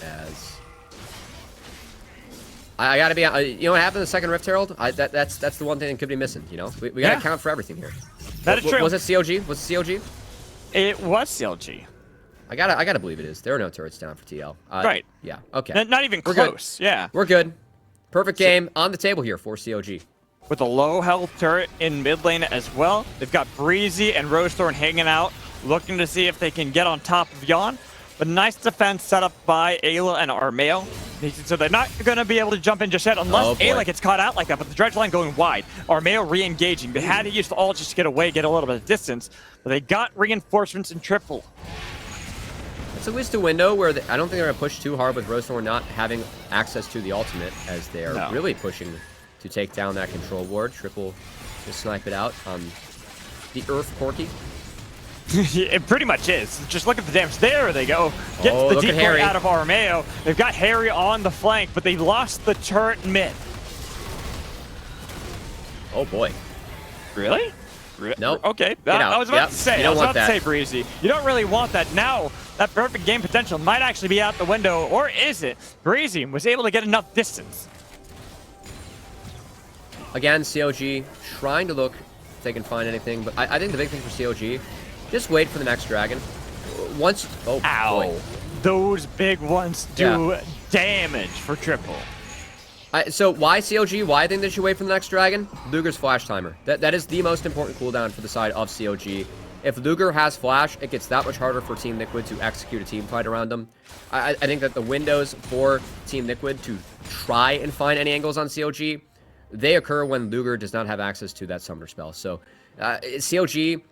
As I gotta be, you know what happened in the second Rift Herald? That's the one thing that could be missing. You know, we gotta count for everything here. That is true. Was it CLG? Was it CLG? It was CLG. I gotta believe it is. There are no turrets down for TL. Right. Yeah. Okay. Not even We're close. Good. Yeah. We're good. Perfect game on the table here for CLG. With a low health turret in mid lane as well. They've got Breezy and Rosethorn hanging out, looking to see if they can get on top of Yon. But nice defense set up by Ayla and Armeo. So they're not going to be able to jump in just yet unless Ayla gets caught out like that. But the dredge line going wide. Armeo re-engaging. They had to use the ult just to get away, get a little bit of distance. But they got reinforcements in triple. It's at least a window where I don't think they're going to push too hard with Rosethorn not having access to the ultimate, as they are really pushing to take down that control ward. Triple to snipe it out on the Earth Corki. It pretty much is. Just look at the damage. There they go. Gets the decoy out of Armeo. They've got Harry on the flank, but they lost the turret mid. Oh boy. Really? Nope. Okay. I was about to say. I was about to say, Breezy. You don't really want that. Now, that perfect game potential might actually be out the window, or is it? Breezy was able to get enough distance. Again, CLG trying to look if they can find anything, but I think the big thing for CLG, just wait for the next dragon. Once, oh boy. Those big ones do damage for triple. So why CLG? Why I think they should wait for the next dragon? Luger's flash timer. That is the most important cooldown for the side of CLG. If Luger has flash, it gets that much harder for Team Liquid to execute a team fight around them. I think that the windows for Team Liquid to try and find any angles on CLG, they occur when Luger does not have access to that summoner spell. So CLG,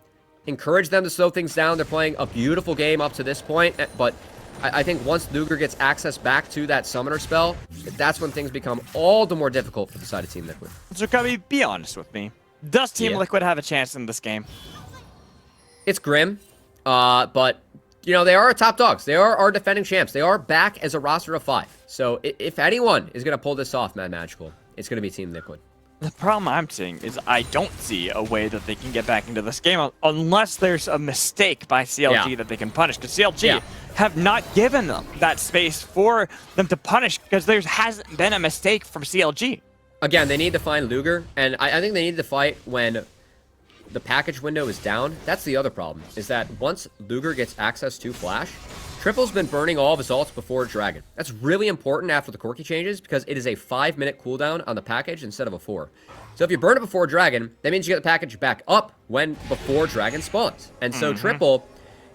encourage them to slow things down. They're playing a beautiful game up to this point, but I think once Luger gets access back to that summoner spell, that's when things become all the more difficult for the side of Team Liquid. So, Cubby, be honest with me. Does Team Liquid have a chance in this game? It's grim, but, you know, they are top dogs. They are our defending champs. They are back as a roster of 5. So, if anyone is going to pull this off, Mad Magical, it's going to be Team Liquid. The problem I'm seeing is I don't see a way that they can get back into this game unless there's a mistake by CLG that they can punish. Because CLG have not given them that space for them to punish because there hasn't been a mistake from CLG. Again, they need to find Luger, and I think they need to fight when the package window is down. That's the other problem, is that once Luger gets access to Flash, Triple's been burning all of his ults before Dragon. That's really important after the Corki changes because it is a 5-minute cooldown on the package instead of a 4. So if you burn it before Dragon, that means you get the package back up before Dragon spawns. And so Triple,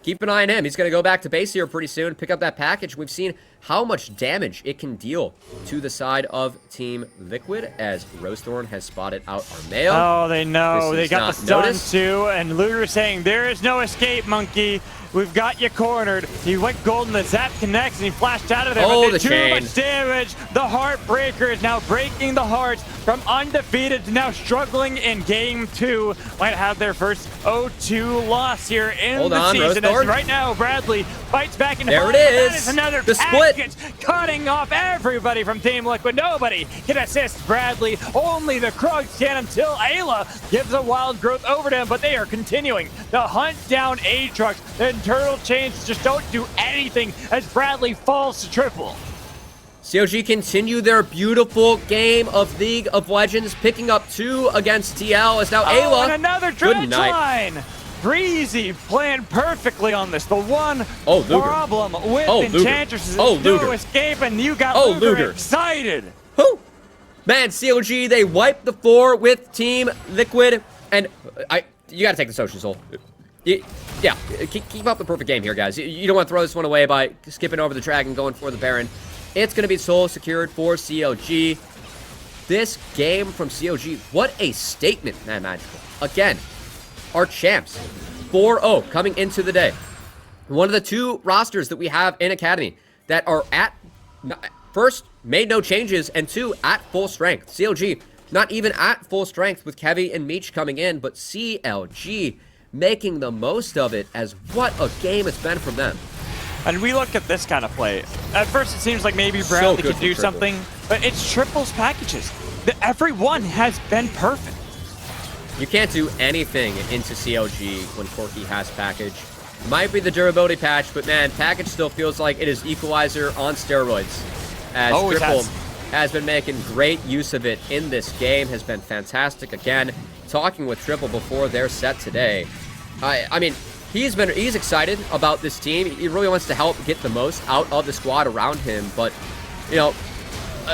keep an eye on him. He's going to go back to base here pretty soon, pick up that package. We've seen how much damage it can deal to the side of Team Liquid as Rosethorn has spotted out Armeo. Oh, they know. They got the stun too, and Luger saying, there is no escape, monkey. We've got you cornered. He went golden, the zap connects, and he flashed out of there. Oh, but too much damage. The Heartbreaker is now breaking the hearts from undefeated to now struggling in Game 2. Might have their first 0-2 loss here in the season. As right now, Bradley fights back into there it is. That is another the package split. Cutting off everybody from Team Liquid. Nobody can assist Bradley. Only the Krugs can until Ayla gives a wild growth over to him, but they are continuing to hunt down Aatrox. The internal chains just don't do anything as Bradley falls to triple. CLG continue their beautiful game of League of Legends, picking up 2 against TL. As now Ayla. And another dredge line. Breezy playing perfectly on this. The one problem with Enchantress is no escape, and you got Luger excited. Who? Man, CLG, they wiped the floor with Team Liquid, and you gotta take the social soul. Yeah, keep up the perfect game here, guys. You don't want to throw this one away by skipping over the Dragon, going for the Baron. It's going to be soul secured for CLG. this game from CLG. What a statement, man, Magical. Again, our champs. 4-0 coming into the day. One of the 2 rosters that we have in Academy that are at, first, made no changes, and 2, at full strength. CLG, not even at full strength with Kevy and Meech coming in, but CLG making the most of it, as what a game it's been from them. And we look at this kind of play. At first, it seems like maybe Bradley could do something, but it's Triple's packages. Everyone has been perfect. You can't do anything into CLG when Corki has package. Might be the durability patch, but man, package still feels like it is equalizer on steroids. As Triple has been making great use of it in this game, has been fantastic. Again, talking with Triple before their set today. I mean, he's excited about this team. He really wants to help get the most out of the squad around him. But, you know,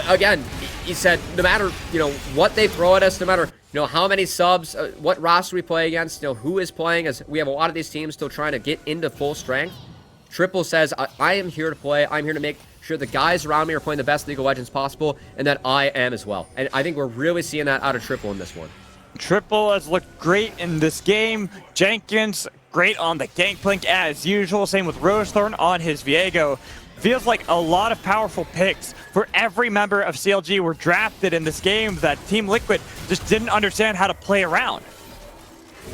again, he said no matter, you know, what they throw at us, no matter, you know, how many subs, what roster we play against, you know, who is playing, as we have a lot of these teams still trying to get into full strength. Triple says, I am here to play. I'm here to make sure the guys around me are playing the best League of Legends possible, and that I am as well. And I think we're really seeing that out of Triple in this one. Triple has looked great in this game. Jenkins, great on the Gangplank as usual. Same with Rosethorn on his Viego. Feels like a lot of powerful picks for every member of CLG were drafted in this game that Team Liquid just didn't understand how to play around.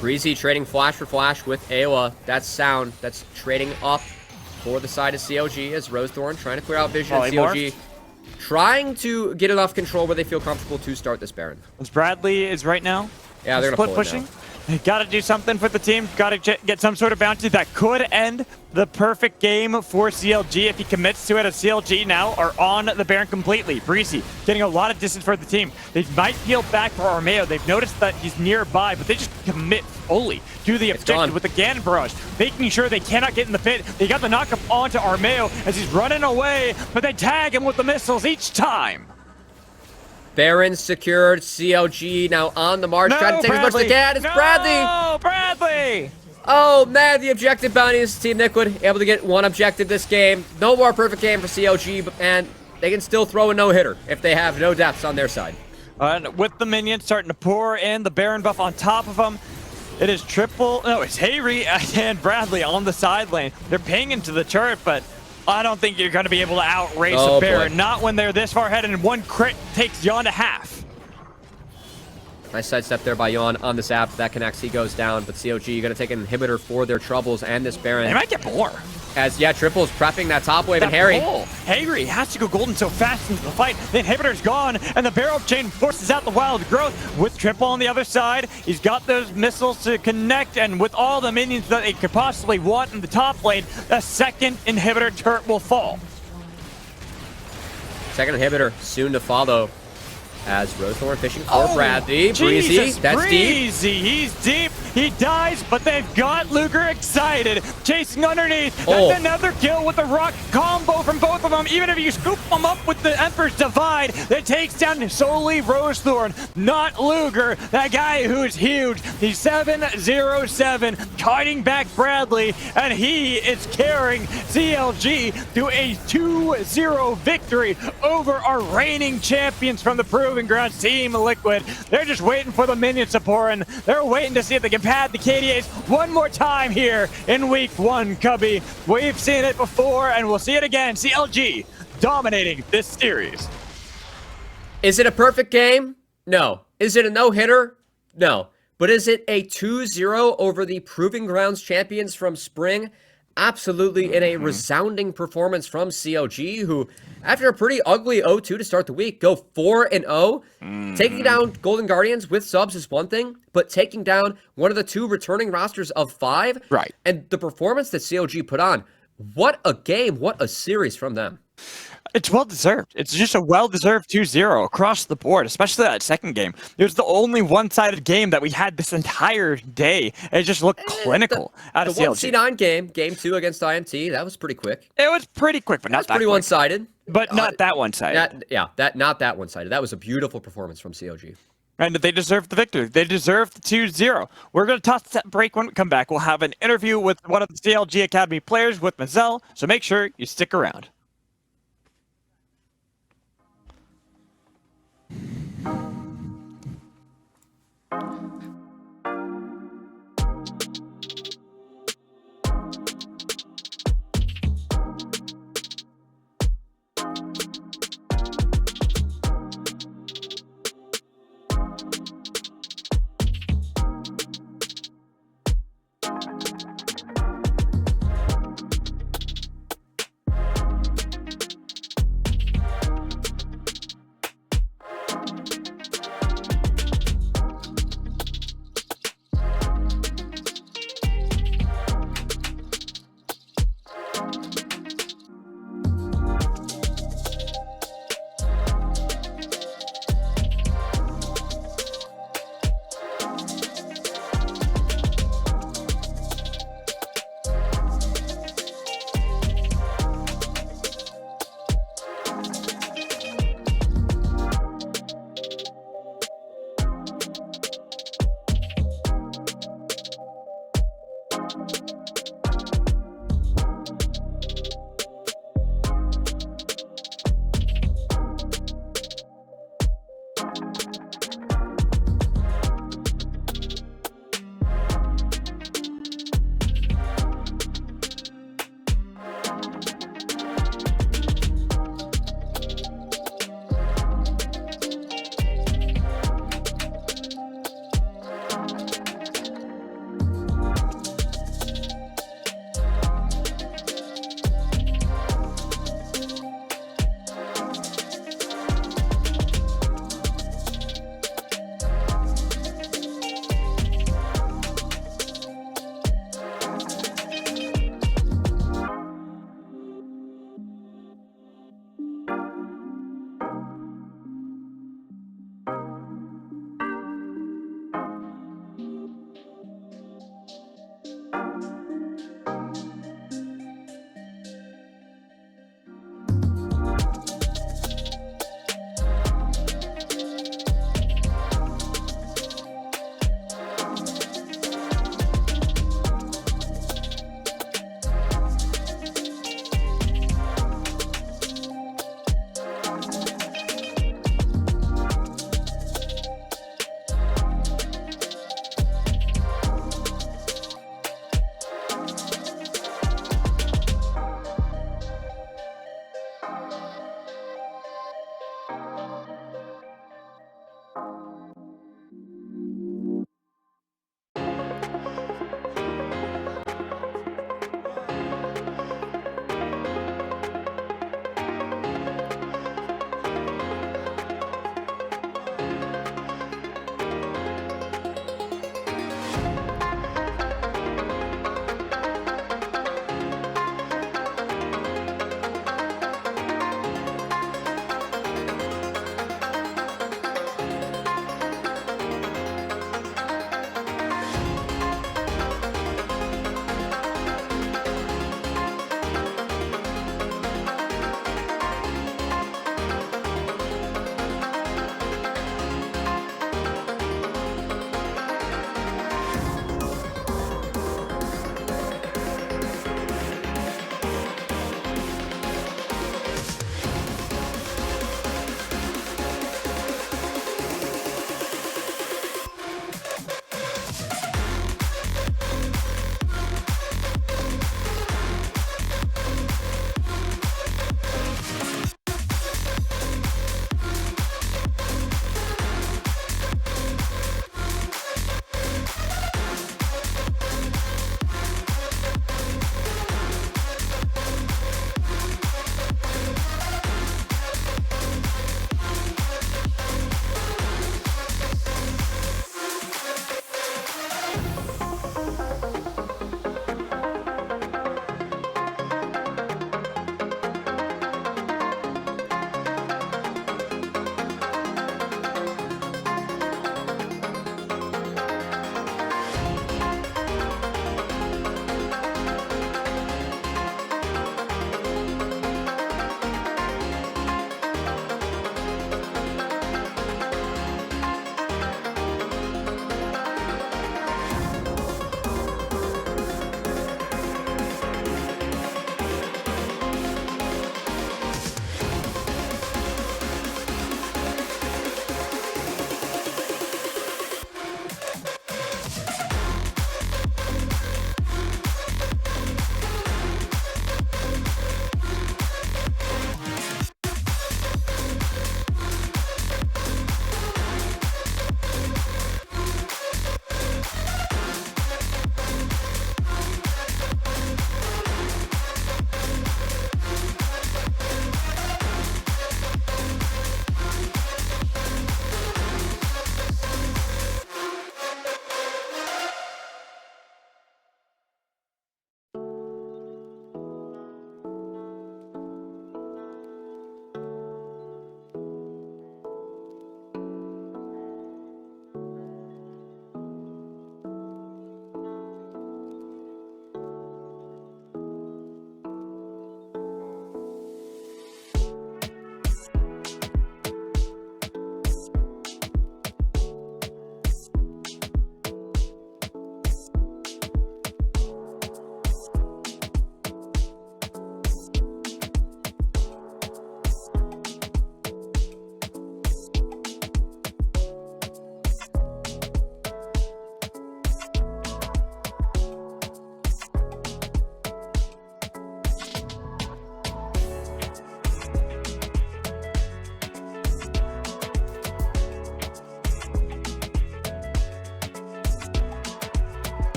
Breezy trading flash for flash with Ayla. That's sound. That's trading up for the side of CLG as Rosethorn trying to clear out vision. CLG trying to get enough control where they feel comfortable to start this Baron. As Bradley is right now. Yeah, they're going to pushing. They got to do something for the team. Got to get some sort of bounty that could end the perfect game for CLG if he commits to it. As CLG now are on the Baron completely. Breezy getting a lot of distance for the team. They might peel back for Armeo. They've noticed that he's nearby, but they just commit fully to the objective with the Ganon Barrage, making sure they cannot get in the pit. They got the knockup onto Armeo as he's running away, but they tag him with the missiles each time. Baron secured. CLG now on the march, trying to take as much as they can. It's Bradley! No, Bradley! Oh, man, the objective bounty is Team Liquid able to get one objective this game. No more perfect game for CLG, but man, they can still throw a no-hitter if they have no deaths on their side. And with the minions starting to pour in, the Baron buff on top of them, it is it's Hayri and Bradley on the side lane. They're pinging to the turret, but I don't think you're going to be able to outrace a Baron. Boy. Not when they're this far ahead, and one crit takes Yon to half. Nice sidestep there by Yon on this app. That connects. He goes down, but CLG going to take an inhibitor for their troubles and this Baron. They might get more. As, yeah, Triple's prepping that top wave, and Harry. Hayri has to go golden so fast into the fight. The inhibitor's gone, and the barrel chain forces out the wild growth. With Triple on the other side, he's got those missiles to connect, and with all the minions that they could possibly want in the top lane, a second inhibitor turret will fall. Second inhibitor soon to follow. As Rosethorn fishing for Bradley. Breezy, that's Breezy, deep. He's deep. He dies, but they've got Luger excited. Chasing underneath. That's another kill with the rock combo from both of them. Even if you scoop them up with the Emperor's Divide, that takes down solely Rosethorn, not Luger, that guy who's huge. He's 7-0-7, kiting back Bradley, and he is carrying CLG to a 2-0 victory over our reigning champions from the Proving Grounds, Team Liquid. They're just waiting for the minions to pour in. They're waiting to see if they can pad the KDAs one more time here in week 1, Cubby. We've seen it before, and we'll see it again. CLG dominating this series. Is it a perfect game? No. Is it a no-hitter? No. But is it a 2-0 over the Proving Grounds champions from Spring? Absolutely, in a resounding performance from CLG, who, after a pretty ugly 0-2 to start the week, go 4-0. Taking down Golden Guardians with subs is one thing, but taking down one of the 2 returning rosters of 5, right? And the performance that CLG put on, what a game, what a series from them. It's well-deserved. It's just a well-deserved 2-0 across the board, especially that second game. It was the only one-sided game that we had this entire day. It just looked clinical out of CLG. The 1C9 game, game 2 against IMT, that was pretty quick. It was pretty quick, but not that quick. Pretty one-sided. But not that one-sided. Not that one-sided. That was a beautiful performance from CLG. And they deserved the victory. They deserved the 2-0. We're going to toss that break when we come back. We'll have an interview with one of the CLG Academy players with Mazel, so make sure you stick around.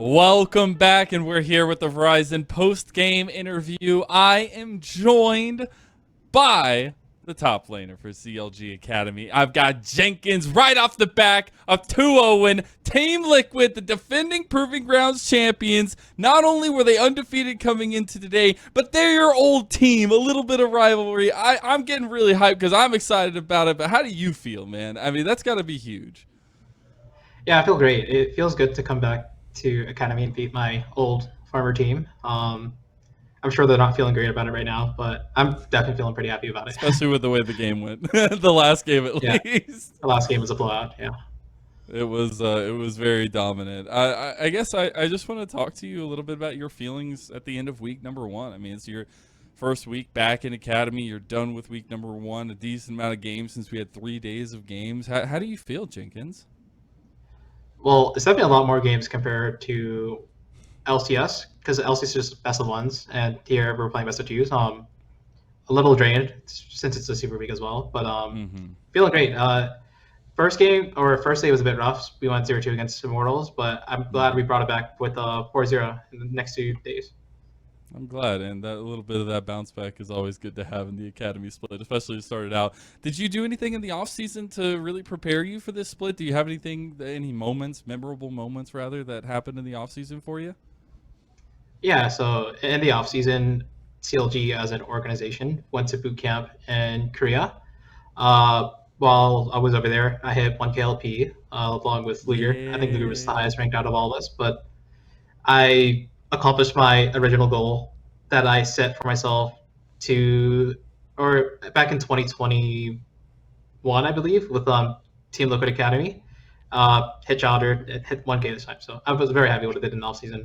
Welcome back, and we're here with the Verizon post-game interview. I am joined by the top laner for CLG Academy. I've got Jenkins right off the back of 2-0 Team Liquid, the defending Proving Grounds champions. Not only were they undefeated coming into today, but they're your old team. A little bit of rivalry. I'm getting really hyped because I'm excited about it, but how do you feel, man? I mean, that's got to be huge. Yeah, I feel great. It feels good to come back to Academy and beat my old farmer team. I'm sure they're not feeling great about it right now, but I'm definitely feeling pretty happy about it. Especially with the way the game went. The last game at Yeah. least. The last game was a blowout, yeah. It was very dominant. I guess I just want to talk to you a little bit about your feelings at the end of week number 1. I mean, it's your first week back in Academy. You're done with week number 1. A decent amount of games since we had 3 days of games. How do you feel, Jenkins? Well, it's definitely a lot more games compared to LCS, because LCS is just best of ones, and here we're playing best of twos. A little drained since it's a super week as well, but feeling great. First day was a bit rough. We went 0-2 against Immortals, but I'm glad we brought it back with 4-0 in the next 2 days. I'm glad, and that a little bit of that bounce back is always good to have in the Academy split, especially to start it out. Did you do anything in the off season to really prepare you for this split? Do you have any moments, memorable moments rather, that happened in the off season for you? Yeah, so in the off season, CLG as an organization went to boot camp in Korea. While I was over there, I hit 1 KLP along with Luger. I think Luger was the highest ranked out of all of us, but I accomplished my original goal that I set for myself back in 2021, I believe, with Team Liquid Academy. Hit Challenger, hit 1K this time, so I was very happy with what I did in the off season.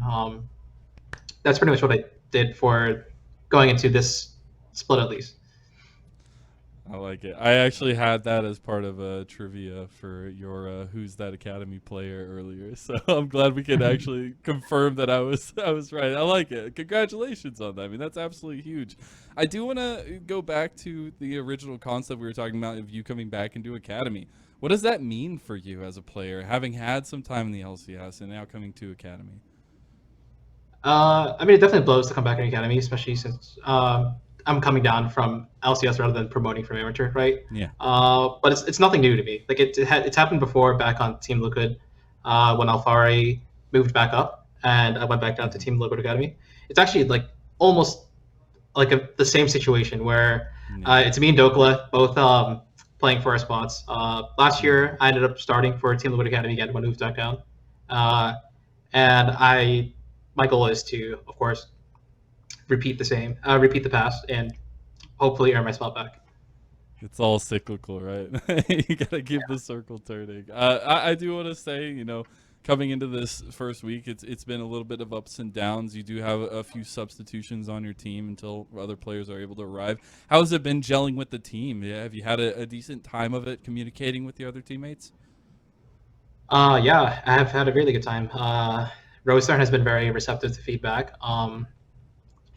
That's pretty much what I did for going into this split, at least. I like it. I actually had that as part of a trivia for your Who's That Academy player earlier. So I'm glad we could actually confirm that I was right. I like it. Congratulations on that. I mean, that's absolutely huge. I do want to go back to the original concept we were talking about of you coming back into Academy. What does that mean for you as a player, having had some time in the LCS and now coming to Academy? I mean, it definitely blows to come back in Academy, especially since I'm coming down from LCS rather than promoting from amateur, right? Yeah. But it's nothing new to me. Like it's happened before back on Team Liquid when Alfari moved back up, and I went back down to Team Liquid Academy. It's actually like almost like the same situation where it's me and Dokla both playing for our spots. Last year, I ended up starting for Team Liquid Academy again when I moved back down, and my goal is to, of course, repeat the past, and hopefully earn my spot back. It's all cyclical, right? You gotta keep the circle turning. I do want to say, coming into this first week, it's been a little bit of ups and downs. You do have a few substitutions on your team until other players are able to arrive. How has it been gelling with the team? Yeah, have you had a decent time of it communicating with the other teammates? Yeah, I have had a really good time. Roadstar has been very receptive to feedback.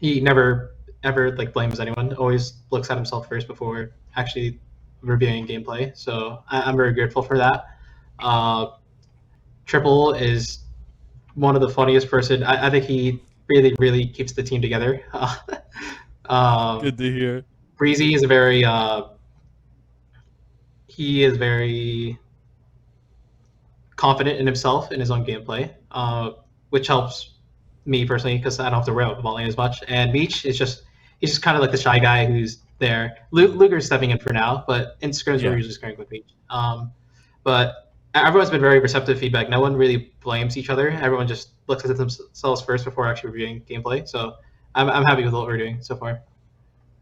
He never ever blames anyone. Always looks at himself first before actually reviewing gameplay. So I'm very grateful for that. Triple is one of the funniest person. I think he really keeps the team together. Good to hear. Breezy is he is very confident in himself in his own gameplay, which helps me personally because I don't have to worry about volleying as much. And Meech is he's just kind of like the shy guy who's there. Luger's stepping in for now, but in scrims we're usually scoring with Meech. But everyone's been very receptive to feedback. No one really blames each other. Everyone just looks at themselves first before actually reviewing gameplay. So I'm happy with what we're doing so far.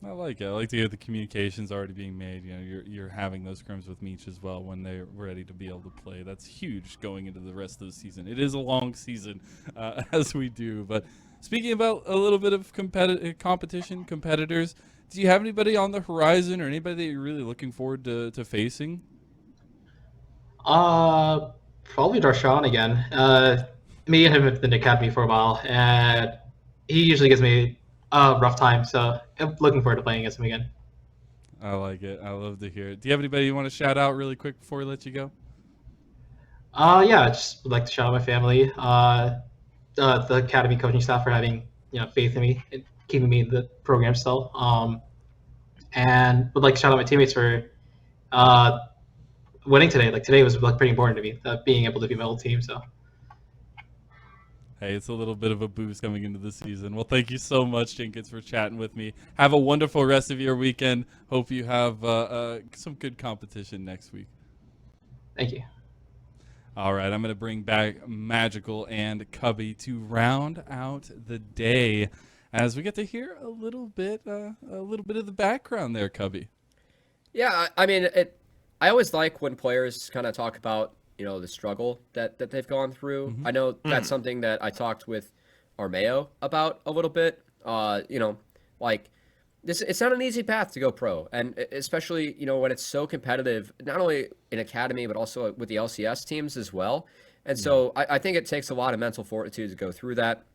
I like it. I like to hear the communications already being made. You're having those scrims with Meech as well when they're ready to be able to play. That's huge going into the rest of the season. It is a long season, as we do. But speaking about a little bit of competitors, do you have anybody on the horizon or anybody that you're really looking forward to facing? Probably Darshan again. Me and him have been in the academy for a while, and he usually gives me a rough time. So I'm looking forward to playing against him again. I like it. I love to hear it. Do you have anybody you want to shout out really quick before we let you go? Yeah, I just would like to shout out my family. the academy coaching staff for having faith in me and keeping me in the program still. And would like to shout out my teammates for winning today. Like today was like pretty important to me, being able to be my whole team. So Hey, it's a little bit of a boost coming into the season. Well, thank you so much, Jenkins, for chatting with me. Have a wonderful rest of your weekend. Hope you have some good competition next week. thank you. All right, I'm going to bring back Magical and Cubby to round out the day as we get to hear a little bit of the background there, Cubby. Yeah, I mean, I always like when players kind of talk about the struggle that they've gone through. I know that's something that I talked with Armeo about a little bit. Like this, it's not an easy path to go pro, and especially when it's so competitive, not only in academy but also with the LCS teams as well. And so I think it takes a lot of mental fortitude to go through that.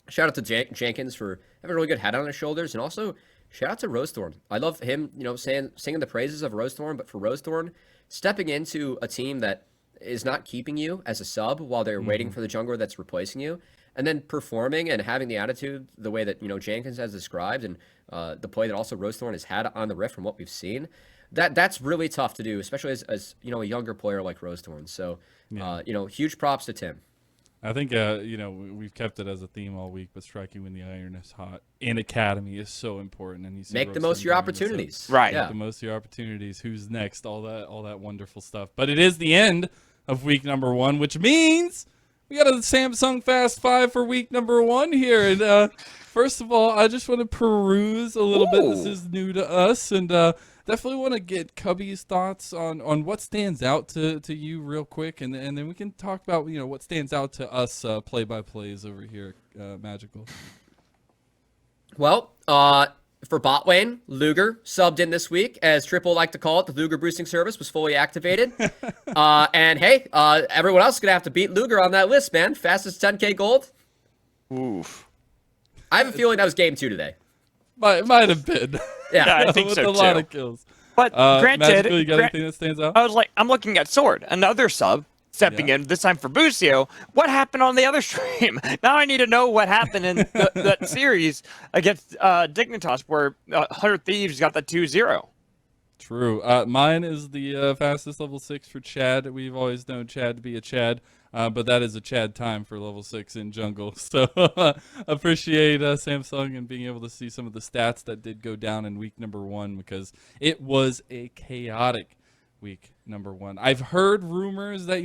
Shout out to Jenkins for having a really good head on his shoulders, and also shout out to Rosethorn. I love him, singing the praises of Rosethorn, but for Rosethorn, stepping into a team that is not keeping you as a sub while they're waiting for the jungler that's replacing you, and then performing and having the attitude the way that Jenkins has described, and the play that also Rosethorn has had on the Rift from what we've seen, that's really tough to do, especially as a younger player like Rosethorn. So huge props to Tim. I think we've kept it as a theme all week, but striking when the iron is hot in academy is so important. And make the most of your opportunities. Right. Make the most of your opportunities. Who's next? All that wonderful stuff. But it is the end of week number 1, which means we got a Samsung Fast 5 for week number 1 here. And first of all, I just want to peruse a little bit. This is new to us, and definitely want to get Cubby's thoughts on what stands out to you real quick, and then we can talk about what stands out to us play-by-plays over here, Magical. Well, for bot lane, Luger subbed in this week, as Triple like to call it. The Luger boosting service was fully activated. And hey, everyone else is going to have to beat Luger on that list, man. Fastest 10k gold. Oof. I have a feeling that was game 2 today. Might have been. Yeah, I think with so a lot too. of kills. But granted, Magical, you got anything that stands out? I'm looking at Sword, another sub stepping in, this time for Bucio. What happened on the other stream? Now I need to know what happened in that series against Dignitas, where 100 Thieves got the 2-0. True. Mine is the fastest level 6 for Chad. We've always known Chad to be a Chad, but that is a Chad time for level 6 in jungle. So appreciate Samsung and being able to see some of the stats that did go down in week number 1, because it was a chaotic week number 1. I've heard rumors that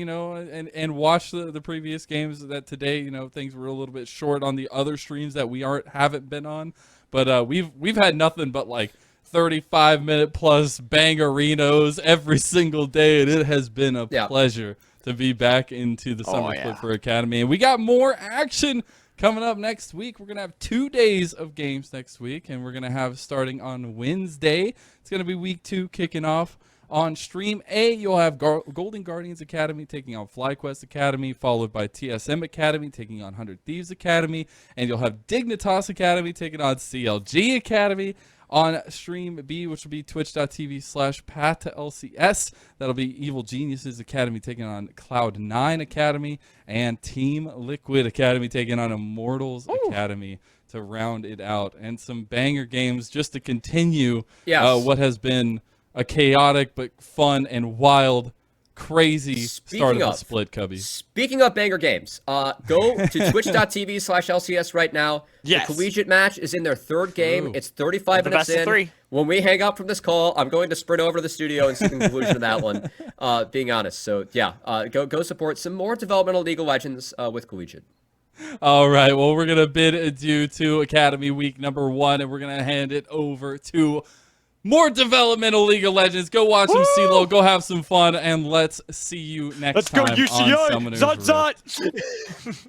and watched the previous games that today things were a little bit short on the other streams that we haven't been on, but we've had nothing but like 35-minute plus bangerinos every single day, and it has been a pleasure to be back into the Summer Split for Academy. And we got more action coming up next week. We're going to have 2 days of games next week, and we're going to have, starting on Wednesday, it's going to be week 2 kicking off. On stream A, you'll have Golden Guardians Academy taking on FlyQuest Academy, followed by TSM Academy taking on 100 Thieves Academy, and you'll have Dignitas Academy taking on CLG Academy. On stream B, which will be twitch.tv/path to LCS, that'll be Evil Geniuses Academy taking on Cloud9 Academy, and Team Liquid Academy taking on Immortals Academy to round it out. And some banger games just to continue what has been a chaotic but fun and wild, crazy start of the split, Cubby. Speaking of banger games, go to twitch.tv/LCS right now. Yes. The collegiate match is in their 3rd game. It's 35 minutes best of in. 3. When we hang up from this call, I'm going to sprint over to the studio and see the conclusion of that one, being honest. So, go support some more developmental League of Legends with collegiate. All right, well, we're going to bid adieu to Academy week number 1, and we're going to hand it over to more developmental League of Legends. Go watch some CeeLo, go have some fun, and let's see you next time on Summoner's Rift.